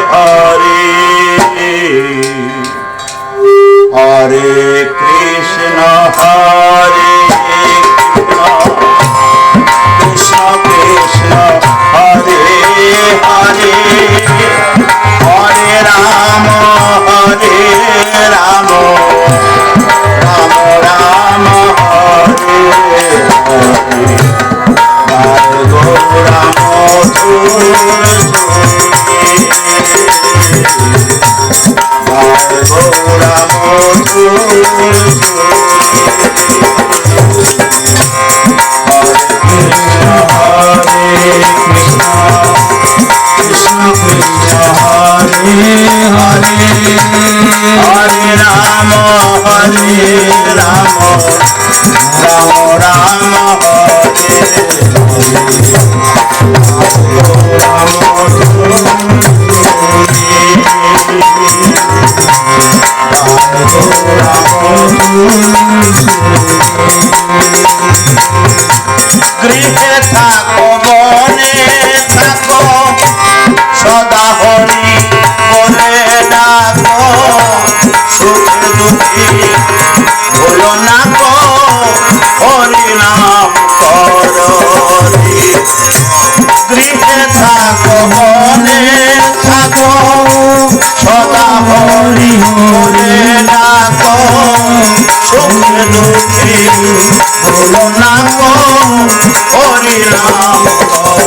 হরে হরে কৃষ্ণ হরে কৃষ্ণ কৃষ্ণ হরে হরে হরে রাম রাম রাম হরে হরে গৌরা মধুর গৌরা মধুর হরে কৃষ্ণ কৃষ্ণ কৃষ্ণ হরে হরে হরে রাম রাম রাম হরে গৃহে থাকো বনে থাকো সদা হরি বলে ডাকো সুখে দুঃখে ভুলো না গো হরি নাম করো গৃহে থাকো বনে থাকো সদা হরি বলে ডাকো সুখে দুঃখে ভুলো না গো হরি নাম করো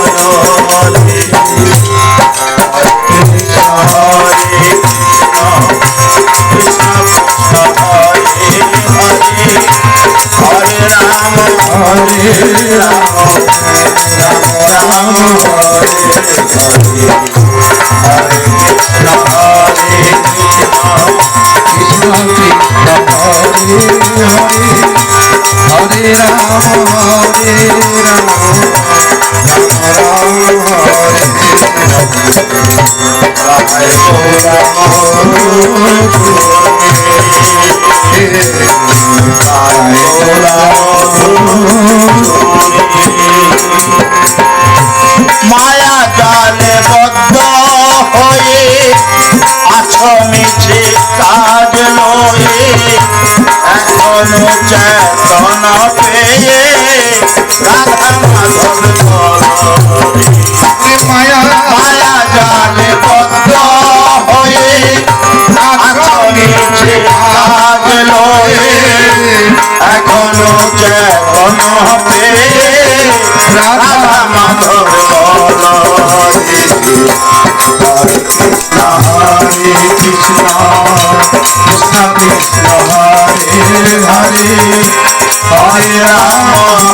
মায়া জালে বদ্ধ হয়ে আছো মিছে কাজ লয়ে এখনো চেতন পেয়ে রাধা মাধব মায়া মায়া জালে বদ্ধ হয়ে আছো মিছে কাজ লয়ে এখনো চেতন পেয়ে রাধা মাধব হরে কৃষ্ণ হরে কৃষ্ণ কৃষ্ণ কৃষ্ণ হরে হরে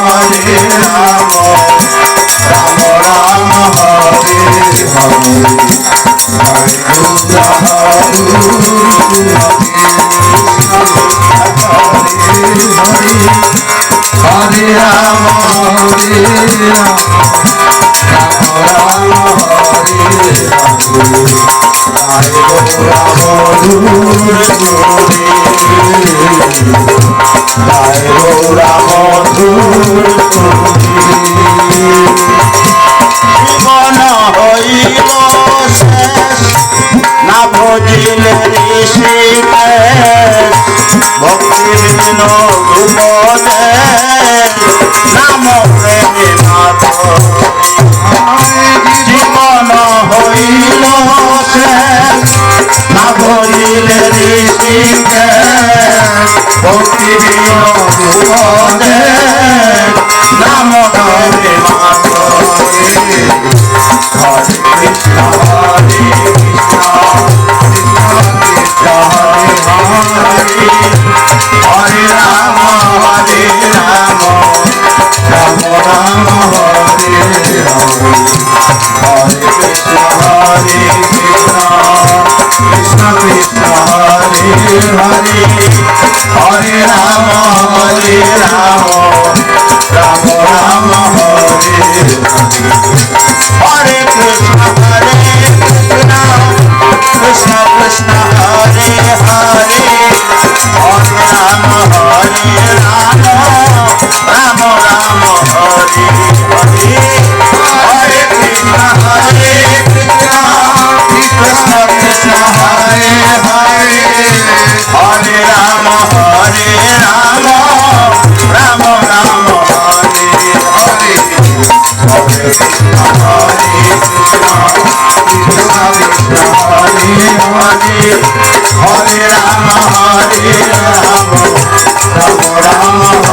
হরে রাম রাম রাম হরে হরে হরে হরে রাম জীবন হইল না ভজিলে ঋষি ভক্তির বিন উপদে নাম প্রেমে মাধ জীবন হইল না ভজিলে ঋষি ভক্তি বিন উপদে নাম প্রেমে মাধ হরে কৃষ্ণ হরে কৃষ্ণ কৃষ্ণ কৃষ্ণ হরে হরে হরে রাম রাম রাম হরে হরে হরে কৃষ্ণ হরে Krishna Krishna Krishna Hare Hare Hare Ram Ram Ram Hare Hare Krishna Krishna Krishna Hare Hare Hare Ram Ram Ram Hare Hare Hare Krishna Krishna Hare Rama, Rama Rama,